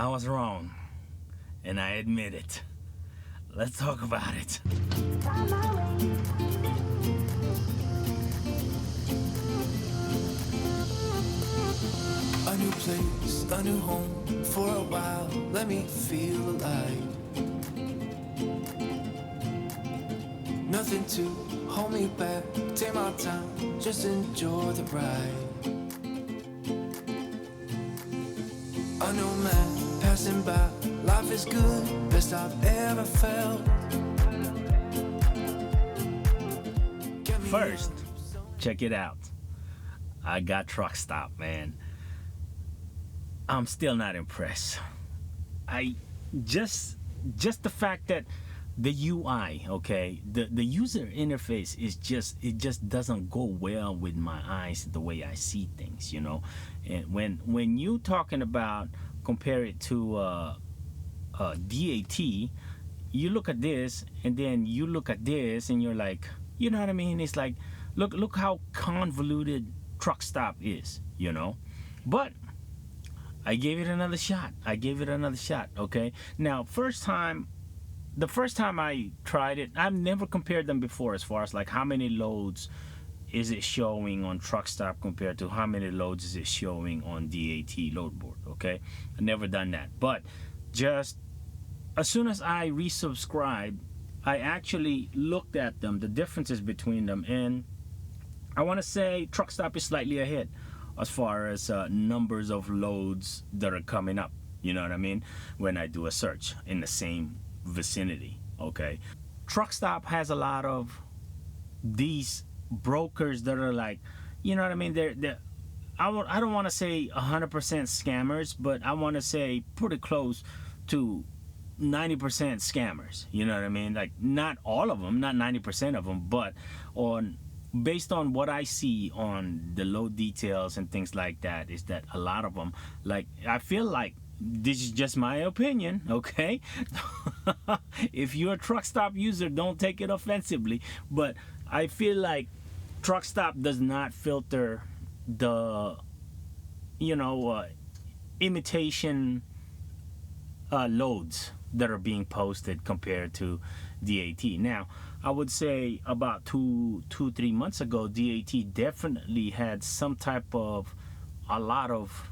I was wrong, and I admit it. Let's talk about it. A new place, a new home, for a while, let me feel alive. Nothing to hold me back, take my time, just enjoy the ride. A new man passing by, life is good, best I've ever felt. First, check it out. I got Truckstop, man. I'm still not impressed. I just the fact that the UI, okay, the user interface is it just doesn't go well with my eyes the way I see things, you know. And when you talking about compare it to DAT, you look at this and then you look at this and you're like, you know what I mean? It's like, look how convoluted Truckstop is, you know. But I gave it another shot. Okay. Now, the first time I tried it, I've never compared them before as far as like how many loads is it showing on Truckstop compared to how many loads is it showing on DAT Loadboard. Okay, I've never done that. But just as soon as I resubscribed, I actually looked at them, the differences between them, and I want to say Truckstop is slightly ahead as far as numbers of loads that are coming up, you know what I mean, when I do a search in the same vicinity. Okay, Truckstop has a lot of these brokers that are like, you know what I mean, I don't want to say 100% scammers, but I want to say pretty close to 90% scammers, you know what I mean, like not all of them, not 90% of them, but based on what I see on the load details and things like that, is that a lot of them, like, I feel like, this is just my opinion, okay? If you're a Truckstop user, don't take it offensively, but I feel like Truckstop does not filter the, you know, imitation loads that are being posted compared to DAT. Now, I would say about 3 months ago, DAT definitely had some type of a lot of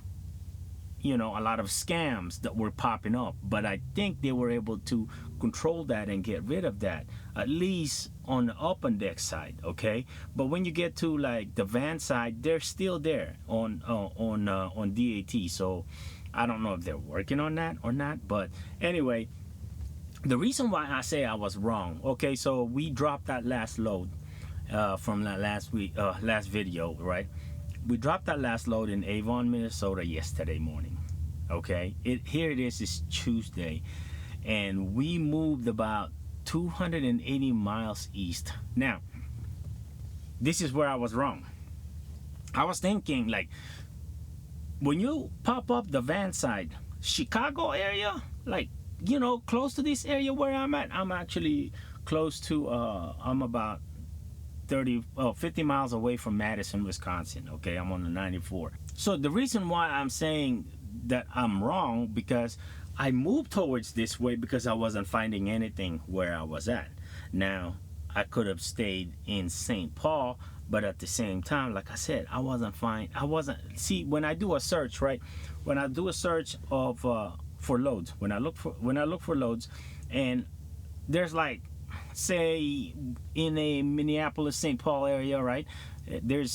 scams that were popping up, but I think they were able to control that and get rid of that, at least on the open deck side. Okay, but when you get to like the van side, they're still there on DAT. So I don't know if they're working on that or not, but anyway, the reason why I say I was wrong, okay, so we dropped that last load from that last video, right? We dropped that last load in Avon, Minnesota yesterday morning. Okay, here it is, it's Tuesday, and we moved about 280 miles east. Now, this is where I was wrong. I was thinking, like, when you pop up the van side, Chicago area, like, you know, close to this area where I'm at, I'm actually close to, I'm about 50 miles away from Madison, Wisconsin. Okay, I'm on the 94. So the reason why I'm saying that I'm wrong, because I moved towards this way because I wasn't finding anything where I was at. Now, I could have stayed in St. Paul, but at the same time, like I said, see, when I do a search, right? When I do a search of for loads, when I look for loads, and there's like, say in a Minneapolis, St. Paul area, right? There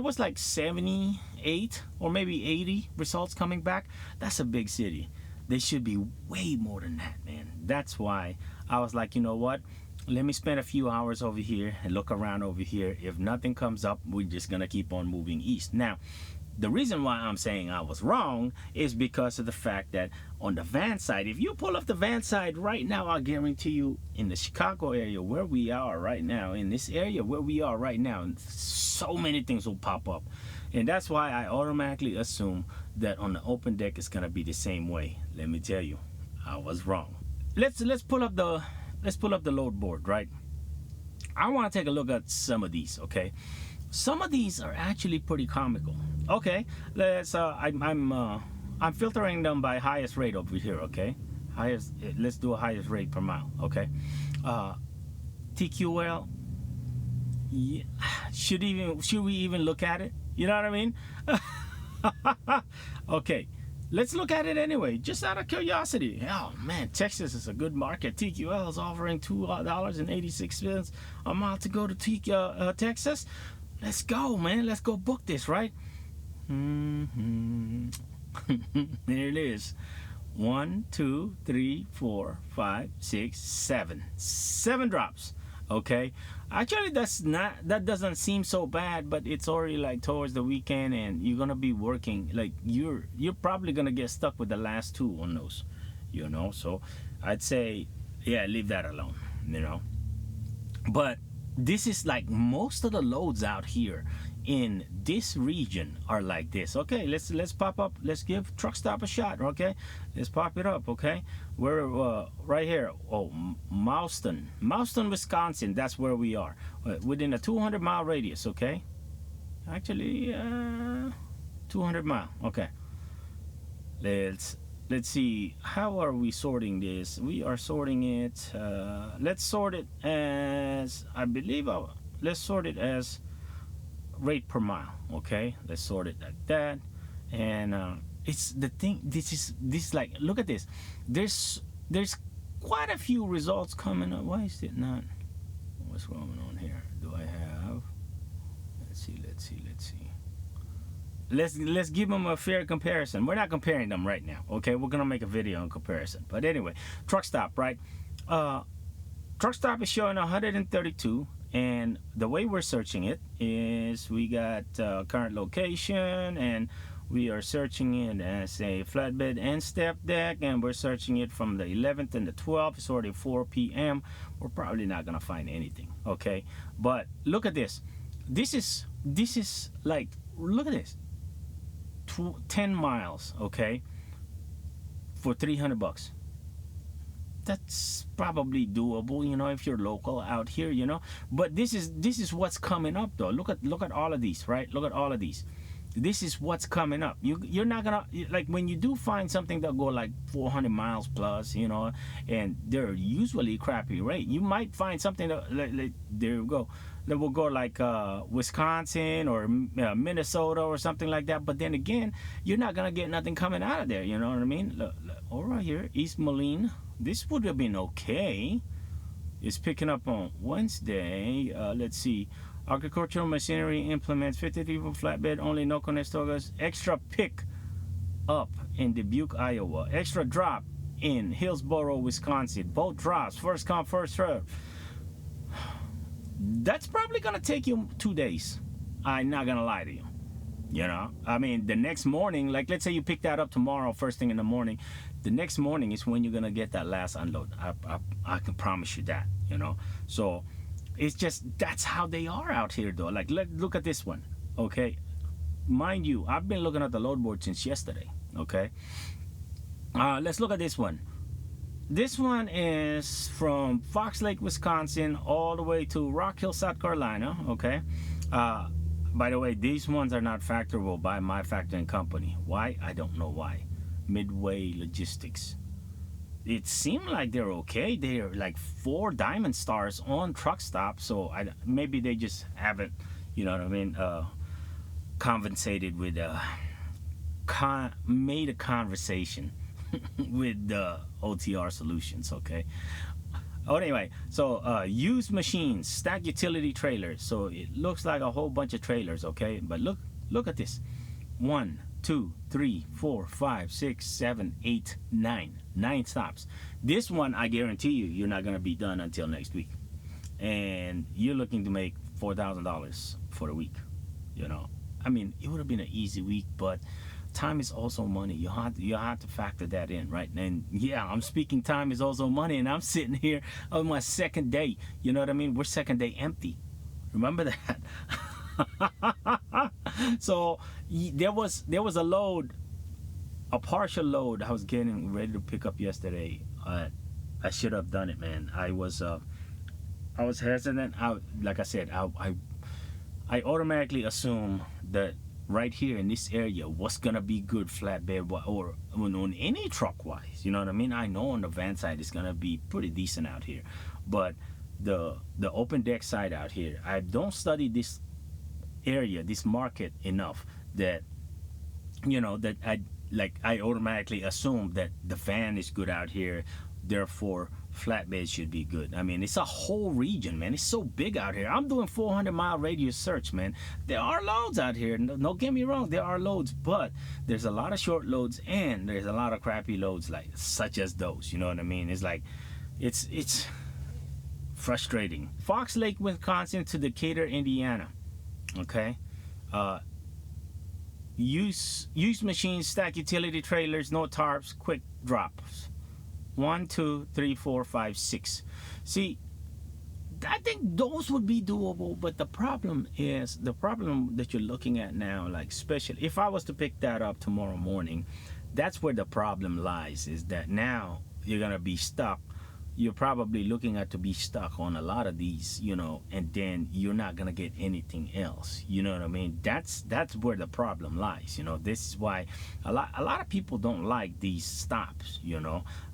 was like 78 or maybe 80 results coming back. That's a big city. They should be way more than that, man. That's why I was like, you know what? Let me spend a few hours over here and look around over here. If nothing comes up, we're just gonna keep on moving east. Now, the reason why I'm saying I was wrong is because of the fact that on the van side, if you pull up the van side right now, I guarantee you, in the Chicago area where we are right now, in this area where we are right now, so many things will pop up. And that's why I automatically assume that on the open deck it's gonna be the same way. Let me tell you, I was wrong. Let's pull up the load board, right? I want to take a look at some of these, okay? Some of these are actually pretty comical. Okay, let's I'm filtering them by highest rate over here, okay? Highest, let's do a highest rate per mile, okay? TQL, yeah, should we even look at it? You know what I mean? Okay, let's look at it anyway, just out of curiosity. Oh man, Texas is a good market. TQL is offering $2.86 a mile to go to Texas. Let's go, man. Let's go book this, right? There it is. 1, 2, 3, 4, 5, 6, 7. 7 drops. Okay. Actually, that doesn't seem so bad, but it's already like towards the weekend, and you're gonna be working. Like you're probably gonna get stuck with the last 2 on those, you know. So I'd say, yeah, leave that alone, you know. But this is like most of the loads out here in this region are like this. Okay, let's pop up. Let's give Truckstop a shot. Okay, let's pop it up. Okay, we're right here. Oh, Mauston, Wisconsin. That's where we are, within a 200-mile radius. Okay, actually 200 mile. Okay, let's see, how are we sorting this? We are sorting it, let's sort it as, I believe, let's sort it as rate per mile. Okay, let's sort it like that. And it's the thing, this is like, look at this, there's quite a few results coming up. Why is it not, what's going on here? Do I have, let's see, let's give them a fair comparison. We're not comparing them right now, okay? We're gonna make a video on comparison. But anyway, Truckstop, right? Truckstop is showing 132, and the way we're searching it is we got current location, and we are searching it as a flatbed and StepDeck, and we're searching it from the 11th and the 12th. It's already 4 p.m. We're probably not gonna find anything, okay? But look at this. This is like, look at this. 10 miles, okay, for $300. That's probably doable, you know, if you're local out here, you know. But this is what's coming up, though. Look at all of these, right? Look at all of these. This is what's coming up. You're not gonna, like, when you do find something that go like 400 miles plus, you know, and they're usually crappy rate. You might find something that, like there you go, that will go like Wisconsin or Minnesota or something like that. But then again, you're not gonna get nothing coming out of there. You know what I mean? Look, all right here, East Moline. This would have been okay. It's picking up on Wednesday. Let's see. Agricultural machinery implements 53 for flatbed only, no Conestogas. Extra pick up in Dubuque, Iowa. Extra drop in Hillsboro, Wisconsin. Both drops, first come, first serve. That's probably gonna take you 2 days. I'm not gonna lie to you. You know, I mean, the next morning, like let's say you pick that up tomorrow, first thing in the morning. The next morning is when you're gonna get that last unload. I can promise you that. You know, so. It's just, that's how they are out here, though. Like, look at this one, okay? Mind you, I've been looking at the load board since yesterday, okay? Let's look at this one. This one is from Fox Lake, Wisconsin, all the way to Rock Hill, South Carolina, okay? By the way, these ones are not factorable by my factoring company. Why? I don't know why. Midway Logistics. It seemed like they're okay. They're like 4 diamond stars on Truckstop, so maybe they just haven't, you know what I mean, compensated with made a conversation with the OTR Solutions, okay? Oh, anyway, so used machines, stack utility trailers. So it looks like a whole bunch of trailers, okay? But look at this. 1, 2, 3, 4, 5, 6, 7, 8, 9. 9 stops. This one, I guarantee you're not going to be done until next week. And you're looking to make $4,000 for the week. You know, I mean, it would have been an easy week, but time is also money. You have to factor that in, right? And yeah, I'm speaking time is also money, and I'm sitting here on my second day. You know what I mean? We're second day empty. Remember that? So there was a load, a partial load I was getting ready to pick up yesterday. I should have done it, man. I was hesitant. Like I said, I automatically assume that right here in this area what's gonna be good flatbed or on any truck wise. You know what I mean? I know on the van side it's gonna be pretty decent out here, but the open deck side out here, I don't study this area, this market enough that that I automatically assume that the van is good out here, therefore flatbed should be good. I mean, it's a whole region, man. It's so big out here. I'm doing 400-mile radius search, man. There are loads out here. No, get me wrong, there are loads, but there's a lot of short loads and there's a lot of crappy loads, like such as those. You know what I mean? It's like, it's frustrating. Fox Lake, Wisconsin to Decatur, Indiana. Okay. Used machines, stack utility trailers, no tarps, quick drops. 1, 2, 3, 4, 5, 6. See, I think those would be doable, but the problem that you're looking at now, like especially if I was to pick that up tomorrow morning, that's where the problem lies, is that now you're gonna be stuck. You're probably looking at to be stuck on a lot of these, and then you're not gonna get anything else. You know what I mean? That's where the problem lies. This is why a lot of people don't like these stops.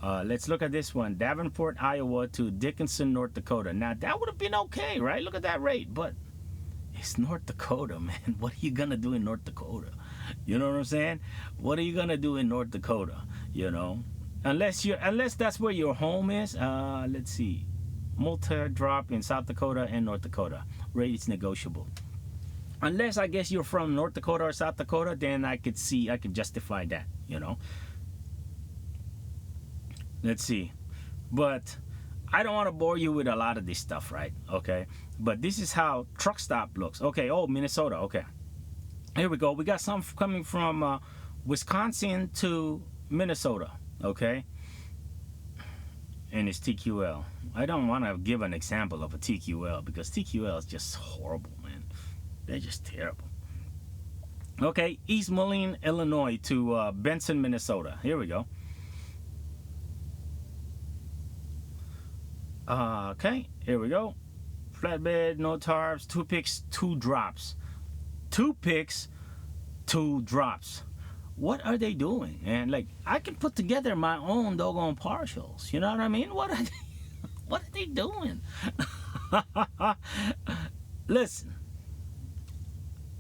Let's look at this one: Davenport, Iowa to Dickinson, North Dakota. Now that would have been okay, right? Look at that rate, but it's North Dakota, man. What are you gonna do in North Dakota? You know what I'm saying? What are you gonna do in North Dakota? Unless that's where your home is. Let's see, multi-drop in South Dakota and North Dakota. Rate is negotiable. Unless I guess you're from North Dakota or South Dakota, then I could justify that. Let's see, but I don't want to bore you with a lot of this stuff, right? Okay, but this is how Truckstop looks. Okay, Minnesota. Okay, here we go. We got some coming from Wisconsin to Minnesota. Okay, and it's TQL. I don't want to give an example of a TQL because TQL is just horrible, man. They're just terrible. Okay, East Moline, Illinois to Benson, Minnesota. Here we go. Okay, here we go. Flatbed, no tarps, 2 picks, 2 drops. 2 picks, 2 drops. What are they doing? And like, I can put together my own doggone partials. You know what I mean? What are they doing? Listen,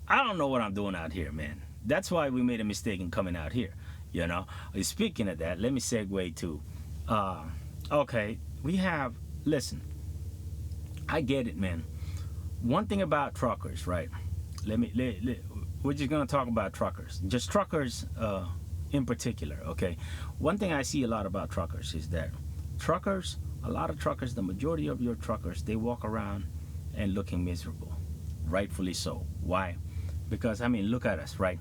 I don't know what I'm doing out here, man. That's why we made a mistake in coming out here. Speaking of that, let me segue to okay, we have, listen, I get it, man. One thing about truckers, right? We're just gonna talk about truckers, just truckers in particular. Okay, one thing I see a lot about truckers is that a lot of truckers, the majority of your truckers, they walk around and looking miserable, rightfully so. Why? Because I mean, look at us, right?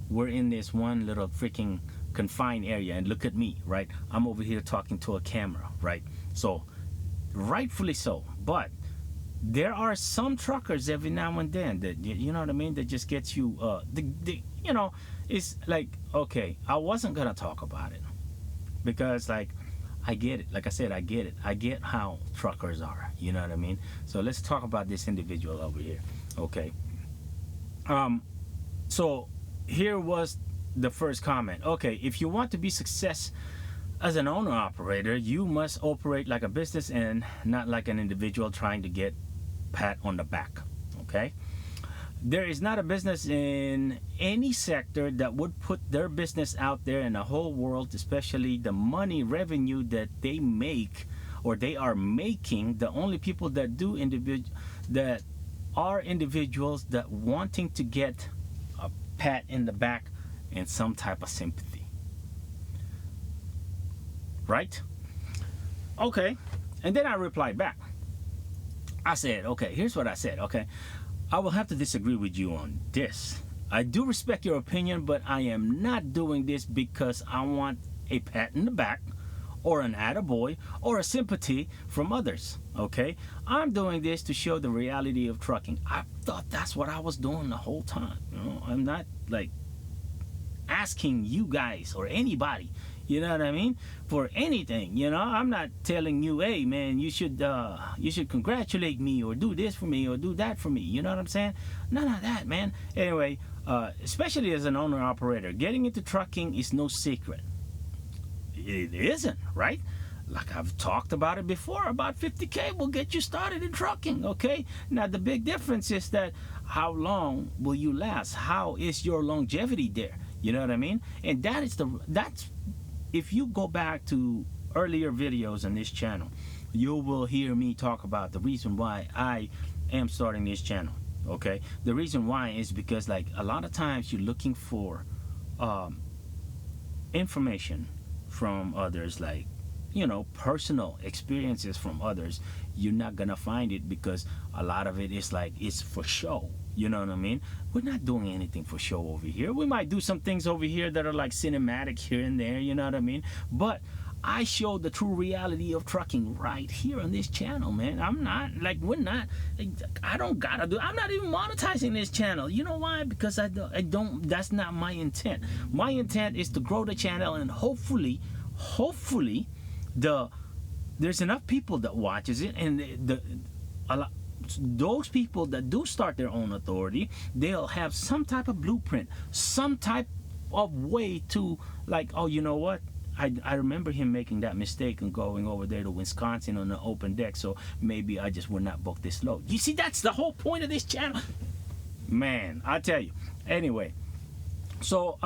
We're in this one little freaking confined area, and look at me, right? I'm over here talking to a camera, right? So rightfully so, but there are some truckers every now and then that, you know what I mean, that just gets you it's like, okay, I wasn't gonna talk about it because, like, I get it. Like I said, I get it. I get how truckers are, you know what I mean? So let's talk about this individual over here. Okay, so here was the first comment. Okay, if you want to be success as an owner operator, you must operate like a business and not like an individual trying to get pat on the back. Okay, there is not a business in any sector that would put their business out there in the whole world, especially the money revenue that they make or they are making. The only people that do that are individuals that wanting to get a pat in the back and some type of sympathy, right? Okay, and then I replied back. I said, okay, here's what I said. Okay, I will have to disagree with you on this. I do respect your opinion, but I am not doing this because I want a pat in the back or an attaboy or a sympathy from others. Okay, I'm doing this to show the reality of trucking. I thought that's what I was doing the whole time. I'm not like asking you guys or anybody, you know what I mean, for anything. I'm not telling you, hey man, you should congratulate me or do this for me or do that for me. You know what I'm saying? None of that, man. Anyway, especially as an owner operator, getting into trucking is no secret. It isn't, right? Like I've talked about it before, about 50K will get you started in trucking, okay? Now the big difference is that how long will you last? How is your longevity there? You know what I mean? And that's if you go back to earlier videos on this channel, you will hear me talk about the reason why I am starting this channel, okay? The reason why is because like a lot of times you're looking for information from others, like, you know, personal experiences from others. You're not gonna find it because a lot of it is like it's for show. You know what I mean? We're not doing anything for show over here. We might do some things over here that are like cinematic here and there, you know what I mean? But I show the true reality of trucking right here on this channel, man. I'm not like, we're not, I don't gotta do, I'm not even monetizing this channel. You know why? Because I don't, that's not my intent. My intent is to grow the channel, and hopefully there's enough people that watches it, and those people that do start their own authority, they'll have some type of blueprint, some type of way to like, oh, you know what? I remember him making that mistake and going over there to Wisconsin on the open deck, so maybe I just would not book this load. You see, that's the whole point of this channel. Man, I tell you. Anyway, so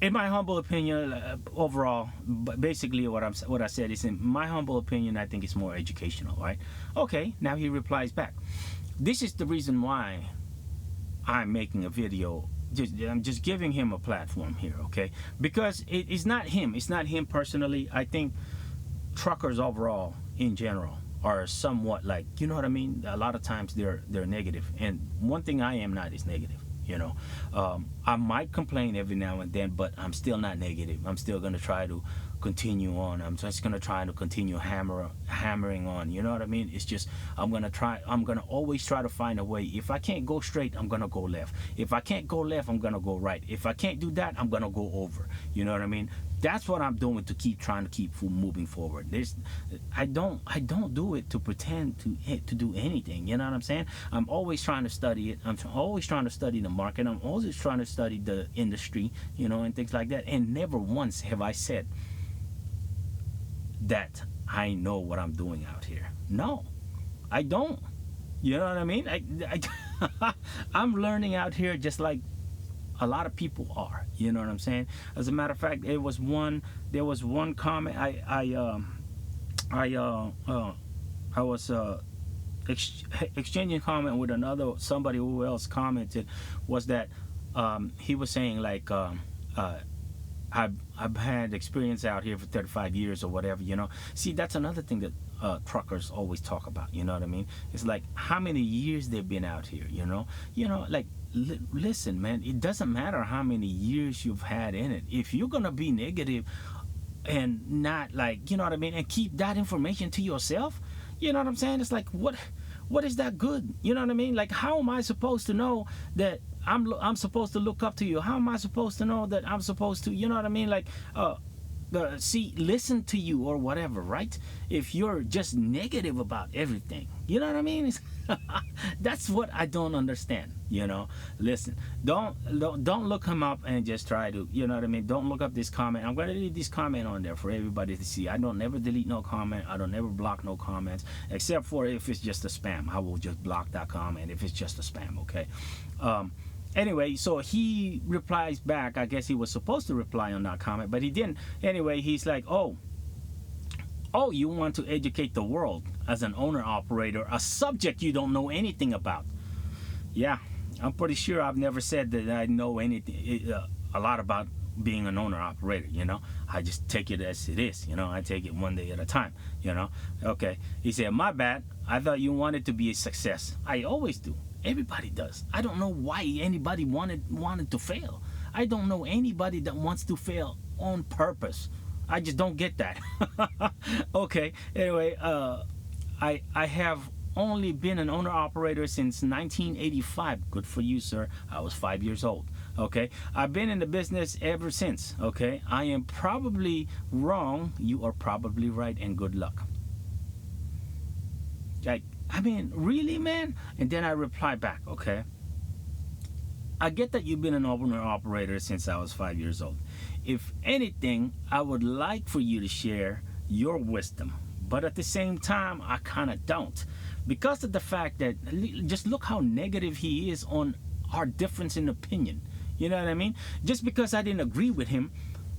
in my humble opinion, overall, basically what I said is, in my humble opinion, I think it's more educational, right? Okay, now he replies back. This is the reason why I'm making a video. I'm just giving him a platform here, okay? Because it's not him. It's not him personally. I think truckers overall, in general, are somewhat like, you know what I mean? A lot of times they're negative. And one thing I am not is negative. You know, I might complain every now and then, but I'm still not negative. I'm still going to try to continue on. I'm just going to try to continue hammering on. You know what I mean? It's just, I'm going to always try to find a way. If I can't go straight, I'm going to go left. If I can't go left, I'm going to go right. If I can't do that, I'm going to go over. You know what I mean? That's what I'm doing to keep trying to keep moving forward. I don't do it to pretend to do anything. You know what I'm saying? I'm always trying to study it. I'm always trying to study the market. I'm always trying to study the industry, you know, and things like that. And never once have I said that I know what I'm doing out here. No, I don't. You know what I mean? I'm learning out here just like a lot of people are. You know what I'm saying? As a matter of fact, there was one comment I was exchanging comment with somebody who else commented, was that he was saying like I've had experience out here for 35 years or whatever, you know. See, that's another thing that truckers always talk about, you know what I mean? It's like how many years they've been out here, you know, like listen, man, it doesn't matter how many years you've had in it. If you're gonna be negative and not, like, you know what I mean, and keep that information to yourself, you know what I'm saying? It's like, what is that good? You know what I mean? Like, how am I supposed to know that I'm supposed to look up to you? How am I supposed to know that I'm supposed to, you know what I mean? Like, listen to you or whatever, right? If you're just negative about everything, you know what I mean? That's what I don't understand, you know. Listen, don't look him up and just try to, you know what I mean? Don't look up this comment. I'm gonna leave this comment on there for everybody to see. I don't never delete no comment. I don't never block no comments, except for if it's just a spam. I will just block that comment if it's just a spam, okay? Anyway, so he replies back. I guess he was supposed to reply on that comment, but he didn't. Anyway, he's like, oh, you want to educate the world as an owner-operator, a subject you don't know anything about. Yeah, I'm pretty sure I've never said that I know anything, a lot about being an owner-operator, you know. I just take it as it is, you know. I take it one day at a time, you know. Okay, he said, my bad. I thought you wanted to be a success. I always do. Everybody does. I don't know why anybody wanted to fail. I don't know anybody that wants to fail on purpose. I just don't get that. Okay. Anyway, I have only been an owner operator since 1985. Good for you, sir. I was 5 years old. Okay. I've been in the business ever since. Okay. I am probably wrong. You are probably right, and good luck. I mean, really, man? And then I reply back, okay? I get that you've been an owner operator since I was 5 years old. If anything, I would like for you to share your wisdom. But at the same time, I kind of don't. Because of the fact that, just look how negative he is on our difference in opinion. You know what I mean? Just because I didn't agree with him,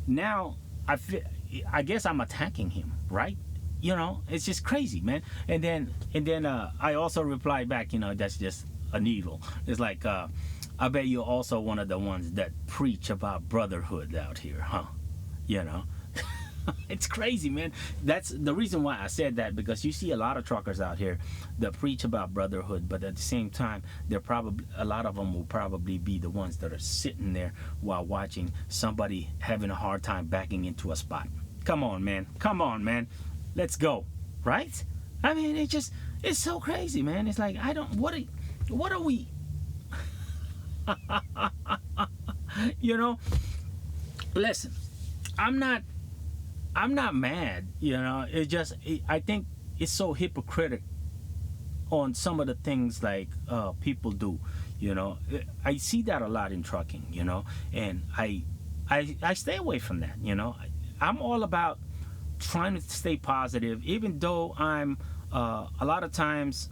now I guess I'm attacking him, right? You know, it's just crazy, man. And then I also replied back, you know, that's just an evil. It's like, I bet you're also one of the ones that preach about brotherhood out here, huh? You know, it's crazy, man. That's the reason why I said that, because you see a lot of truckers out here that preach about brotherhood, but at the same time, a lot of them will probably be the ones that are sitting there while watching somebody having a hard time backing into a spot. Come on, man. Come on, man. Let's go, right? I mean, it's so crazy, man. It's like, what are we? You know, listen, I'm not mad, you know. I think it's so hypocritical on some of the things like people do, you know. I see that a lot in trucking, you know, and I stay away from that, you know. I'm all about trying to stay positive, even though I'm a lot of times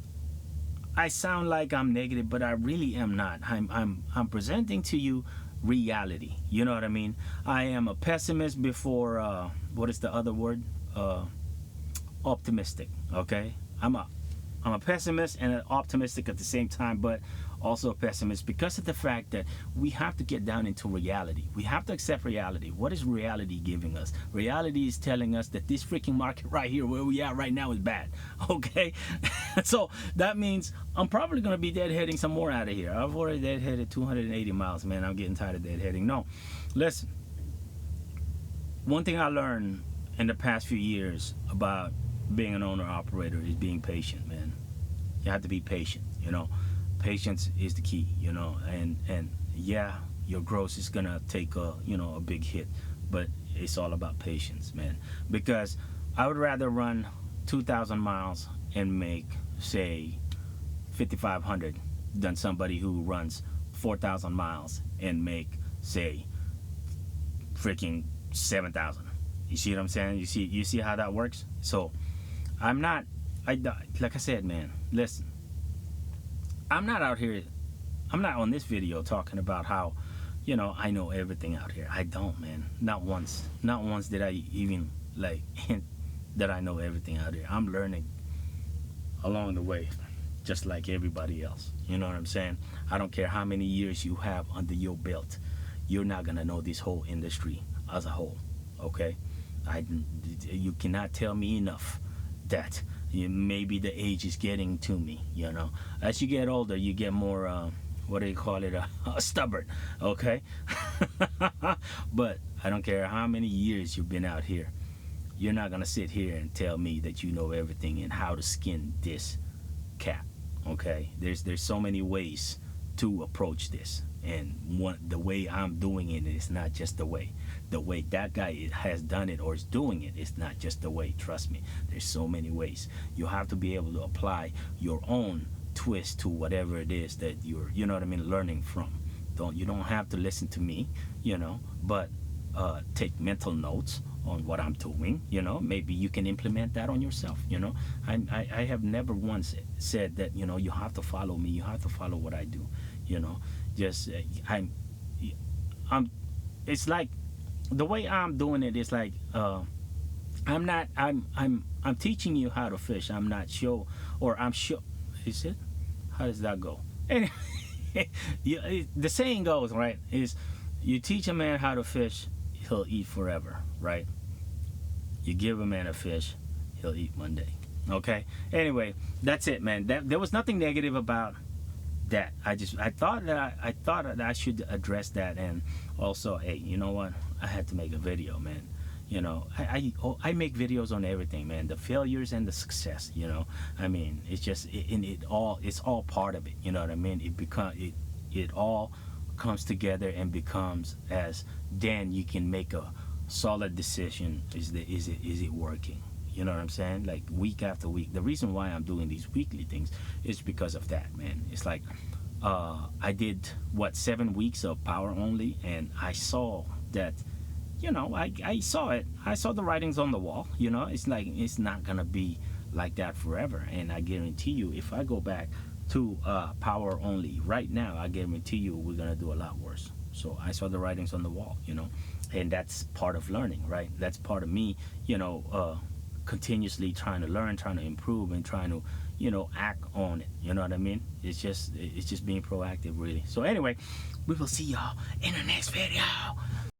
I sound like I'm negative, but I really am not. I'm presenting to you reality. You know what I mean? I am a pessimist before what is the other word? Optimistic. Okay, I'm a pessimist and an optimistic at the same time, but also a pessimist because of the fact that we have to get down into reality. We have to accept reality. What is reality giving us? Reality is telling us that this freaking market right here, where we are right now, is bad. Okay, so that means I'm probably gonna be deadheading some more out of here. I've already deadheaded 280 miles, man. I'm getting tired of deadheading. No, listen. One thing I learned in the past few years about being an owner operator is being patient, man. You have to be patient, you know. Patience is the key, you know, and yeah, your gross is gonna take a big hit, but it's all about patience, man. Because I would rather run 2,000 miles and make, say, 5,500 than somebody who runs 4,000 miles and make, say, freaking 7,000. You see what I'm saying? You see how that works? So like I said, man, listen, I'm not on this video talking about how, you know, I know everything out here. I don't, man. Not once did I even like hint that I know everything out here. I'm learning along the way, just like everybody else. You know what I'm saying? I don't care how many years you have under your belt. You're not gonna know this whole industry as a whole, okay? You cannot tell me enough that maybe the age is getting to me, you know. As you get older, you get more, what do you call it, stubborn, okay? But I don't care how many years you've been out here. You're not gonna sit here and tell me that you know everything and how to skin this cat, okay? There's so many ways to approach this, and the way I'm doing it is not just the way that guy has done it or is doing it. It's not just the way. Trust me, there's so many ways. You have to be able to apply your own twist to whatever it is that you're, you know what I mean, learning from. You don't have to listen to me, you know, but take mental notes on what I'm doing, you know. Maybe you can implement that on yourself, you know. I have never once said that, you know, you have to follow me, you have to follow what I do, you know. Just I'm it's like the way I'm doing it is like I'm teaching you how to fish. I'm not sure, or I'm sure. Is it? How does that go? Anyway, the saying goes, right, is you teach a man how to fish, he'll eat forever, right? You give a man a fish, he'll eat one day. Okay. Anyway, that's it, man. There was nothing negative about that. I thought that I should address that, and also, hey, you know what? I had to make a video, man. You know, I make videos on everything, man. The failures and the success. You know, I mean, it's just it's all part of it. You know what I mean? It all comes together and becomes, as then you can make a solid decision. Is it working? You know what I'm saying? Like week after week. The reason why I'm doing these weekly things is because of that, man. It's like I did 7 weeks of power only, and I saw that, I saw it. I saw the writings on the wall. It's like it's not gonna be like that forever. And I guarantee you, if I go back to power only right now, I guarantee you we're gonna do a lot worse. So I saw the writings on the wall, and that's part of learning, right? That's part of me, continuously trying to learn, trying to improve, and trying to, act on it. You know what I mean? It's just being proactive, really. So anyway, we will see y'all in the next video.